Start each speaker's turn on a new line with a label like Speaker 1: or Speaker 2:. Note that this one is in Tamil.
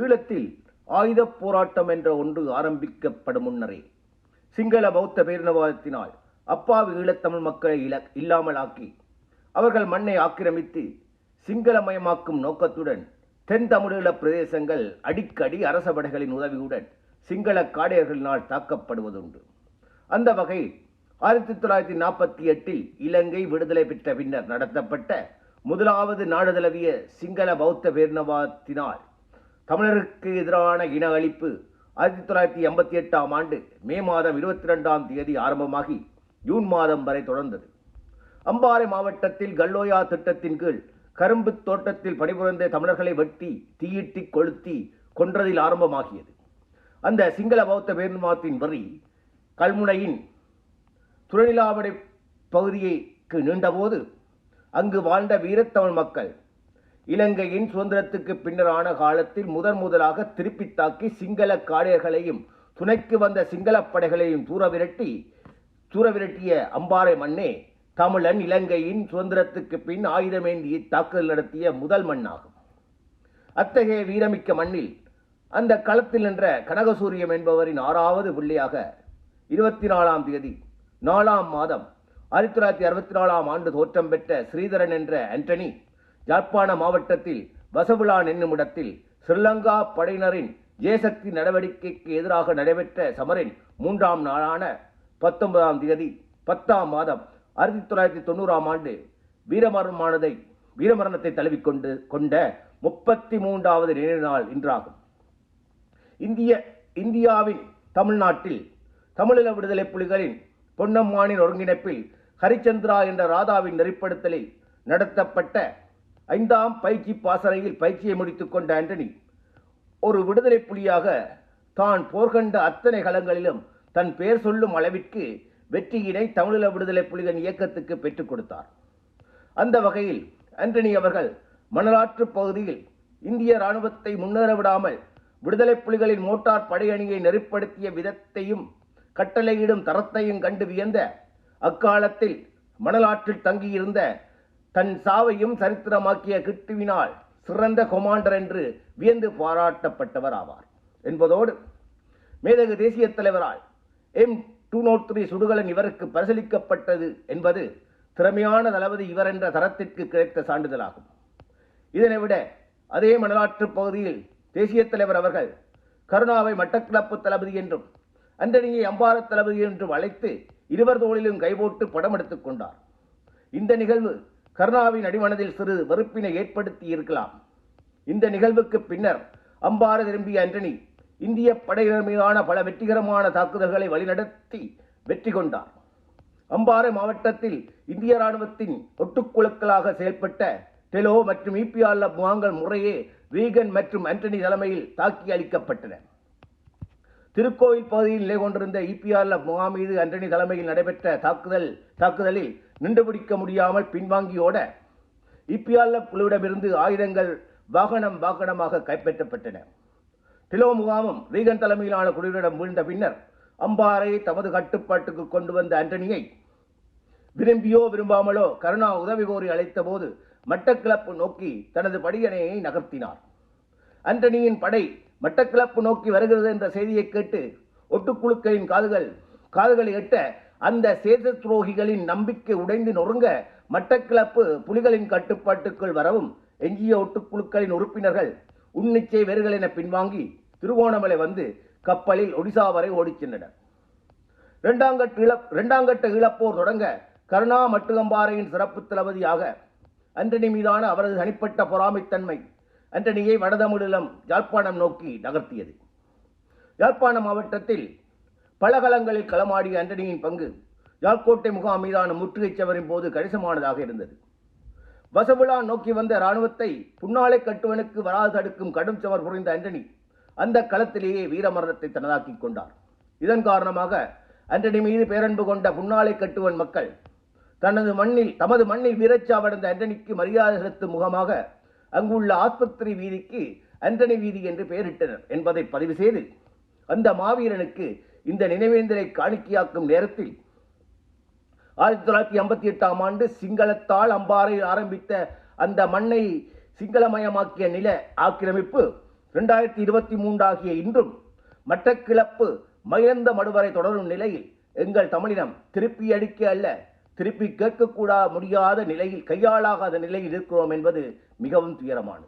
Speaker 1: ஈழத்தில் ஆயுதப் போராட்டம் என்ற ஒன்று ஆரம்பிக்கப்படும் முன்னரே சிங்கள பௌத்த பேரினவாதத்தினால் அப்பாவி ஈழத்தமிழ் மக்களை இல்லாமல் ஆக்கி அவர்கள் மண்ணை ஆக்கிரமித்து சிங்களமயமாக்கும் நோக்கத்துடன் தென் தமிழீழ பிரதேசங்கள் அடிக்கடி அரச படைகளின் உதவியுடன் சிங்கள காடையர்களினால் தாக்கப்படுவதுண்டு. அந்த வகையில் 1948 இலங்கை விடுதலை பெற்ற பின்னர் நடத்தப்பட்ட முதலாவது நாடு தழுவிய சிங்கள பௌத்த பேரினவாதத்தினால் தமிழருக்கு எதிரான இன அழிப்பு 1988 மே மாதம் 22 ஆரம்பமாகி ஜூன் மாதம் வரை தொடர்ந்தது. அம்பாறை மாவட்டத்தில் கல்லோயா திட்டத்தின் கீழ் கரும்பு தோட்டத்தில் பணிபுரிந்த தமிழர்களை வெட்டி தீயிட்டி கொளுத்தி கொன்றதில் ஆரம்பமாகியது. அந்த சிங்கள பௌத்த பேரினவாதத்தின் வரி கல்முனையின் துறைநிலாவடை பகுதிக்கு நீண்டபோது அங்கு வாழ்ந்த வீரத்தமிழ் மக்கள் இலங்கையின் சுதந்திரத்துக்கு பின்னரான காலத்தில் முதலாக திருப்பி தாக்கி சிங்கள காடையர்களையும் துணைக்கு வந்த சிங்கள படைகளையும் தூரவிரட்டிய அம்பாறை மண்ணே தமிழன் இலங்கையின் சுதந்திரத்துக்கு பின் ஆயுதமேந்தி தாக்குதல் நடத்திய முதல் மண்ணாகும். அத்தகைய வீரமிக்க மண்ணில் அந்த களத்தில் நின்ற கனகசூரியம் என்பவரின் 6வது பிள்ளையாக 24 4ஆம் மாதம் 1964 தோற்றம் பெற்ற ஸ்ரீதரன் என்ற ஆண்டனி யாழ்ப்பாண மாவட்டத்தில் வசவுலான் என்னுமிடத்தில் ஸ்ரீலங்கா படையினரின் ஜெயசக்தி நடவடிக்கைக்கு எதிராக நடைபெற்ற சமரின் 3ஆம் நாளான 19 10ஆம் மாதம் 1990 வீரமரணத்தை தழுவிக்கொண்ட 33வது நினைவு நாள் இன்றாகும். இந்தியாவின் தமிழ்நாட்டில் தமிழீழ விடுதலை புலிகளின் பொன்னம்மானின் ஒருங்கிணைப்பில் ஹரிச்சந்திரா என்ற ராதாவின் நெறிப்படுத்தலில் நடத்தப்பட்ட 5ஆம் பயிற்சி பாசறையில் பயிற்சியை முடித்துக் கொண்ட ஆண்டனி ஒரு விடுதலை புலியாக தான் போர்கண்ட அத்தனை களங்களிலும் தன் பெயர் சொல்லும் அளவிற்கு வெற்றியினை தமிழீழ விடுதலை புலிகள் இயக்கத்துக்கு பெற்றுக் கொடுத்தார். அந்த வகையில் ஆண்டனி அவர்கள் மணலாற்று பகுதியில் இந்திய இராணுவத்தை முன்னேற விடாமல் விடுதலை புலிகளின் மோட்டார் படையணியை நெறிப்படுத்திய விதத்தையும் கட்டளையிடும் தரத்தையும் கண்டு வியந்த அக்காலத்தில் மணலாற்றில் தங்கியிருந்த தன் சாவையும் சரித்திரமாக்கிய கிட்டுவினால் சிறந்த கொமாண்டர் என்று வியந்து பாராட்டப்பட்டவர் ஆவார் என்பதோடு மேதகு தேசிய தலைவரால் M203 சுடுகலன் இவருக்கு பரிசீலிக்கப்பட்டது என்பது திறமையான தளபதி இவர் என்ற தரத்திற்கு கிடைத்த சான்றிதழாகும். இதனை விட அதே மணலாற்று பகுதியில் தேசிய தலைவர் அவர்கள் கருணாவை மட்டக்களப்பு தளபதி என்றும் ஆண்டனியை அம்பாறை தளபதி என்றும் அழைத்து இருவர் தோளிலும் கைபோட்டு படம் எடுத்துக் கொண்டார். இந்த நிகழ்வு கருணாவின் அடிமனதில் சிறு வெறுப்பினை ஏற்படுத்தி இருக்கலாம். இந்த நிகழ்வுக்கு பின்னர் அம்பாறை திரும்பிய ஆண்டனி இந்திய படையினர் மீதான பல வெற்றிகரமான தாக்குதல்களை வழிநடத்தி வெற்றி கொண்டார். அம்பாறை மாவட்டத்தில் இந்திய இராணுவத்தின் ஒட்டுக்குழுக்களாக செயல்பட்ட டெலோ மற்றும் EPR முகாம்கள் முறையே ரீகன் மற்றும் ஆண்டனி தலைமையில் தாக்கி அளிக்கப்பட்டன. திருக்கோயில் பகுதியில் நிலை கொண்டிருந்த EPR முகாம் மீது ஆண்டனி தலைமையில் நடைபெற்ற தாக்குதலில் நின்றுபிடிக்க முடியாமல் பின்வாங்கியோட EPR குழுவிடமிருந்து ஆயுதங்கள் வாகனமாக கைப்பற்றப்பட்டன. டிலோ முகாமும் ரீகன் தலைமையிலான குழுவிடம் வீழ்ந்த பின்னர் அம்பாறையை தமது கட்டுப்பாட்டுக்கு கொண்டு வந்த ஆண்டனியை விரும்பியோ விரும்பாமலோ கருணா உதவி கோரி அழைத்த போது மட்டக்களப்பு நோக்கி தனது படையணையை நகர்த்தினார். ஆண்டனியின் படை மட்டக்களப்பு நோக்கி வருகிறது என்ற செய்தியை கேட்டு ஒட்டுக்குழுக்களின் காதுகளை எட்ட அந்த சேத துரோகிகளின் நம்பிக்கை உடைந்து நொறுங்க மட்டக்களப்பு புலிகளின் கட்டுப்பாட்டுக்குள் வரவும் எஞ்சிய ஒட்டுக்குழுக்களின் உறுப்பினர்கள் உன்னிச்சை வேர்கள் என பின்வாங்கி திருகோணமலை வந்து கப்பலில் ஒடிசா வரை ஓடிச் சென்றனர். இரண்டாம் கட்ட ஈழப்போர் தொடங்க கருணா மட்டுகம்பாறையின் சிறப்பு தளபதியாக ஆண்டனி மீதான அவரது தனிப்பட்ட பொறாமைத்தன்மை ஆண்டனியை வடதமிழீழம் யாழ்ப்பாணம் நோக்கி நகர்த்தியது. யாழ்ப்பாண மாவட்டத்தில் பலகலங்களில் களமாடிய ஆண்டனியின் பங்கு யாழ்கோட்டை முகாம் மீதான முற்றுகை சவரின் போது கணிசமானதாக இருந்தது. வசவுலான் நோக்கி வந்த இராணுவத்தை புன்னாலை கட்டுவனுக்கு வராது தடுக்கும் கடும் சவர் புரிந்த ஆண்டனி அந்த களத்திலேயே வீரமரணத்தை தனதாக்கிக் கொண்டார். இதன் காரணமாக ஆண்டனி மீது பேரன்பு கொண்ட புன்னாலை கட்டுவன் மக்கள் தமது மண்ணில் வீரச்சாவடைந்த ஆண்டனிக்கு மரியாதை செலுத்தும் முகமாக அங்குள்ள ஆஸ்பத்திரி வீதிக்கு ஆண்டனி வீதி என்று பெயரிட்டனர் என்பதை பதிவு செய்து அந்த மாவீரனுக்கு இந்த நினைவேந்தலை காணிக்கையாக்கும் நேரத்தில் 1958 சிங்களத்தால் அம்பாறையில் ஆரம்பித்த அந்த மண்ணை சிங்களமயமாக்கிய நில ஆக்கிரமிப்பு 2023 ஆகிய இன்றும் மட்டக்கிளப்பு மகிழ்ந்த மடுவரை தொடரும் நிலையில் எங்கள் தமிழினம் திருப்பி அடிக்க அல்ல, திருப்பி கேட்கக்கூட முடியாத நிலையில், கையாளாகாத நிலையில் இருக்கிறோம் என்பது மிகவும் துயரமானது.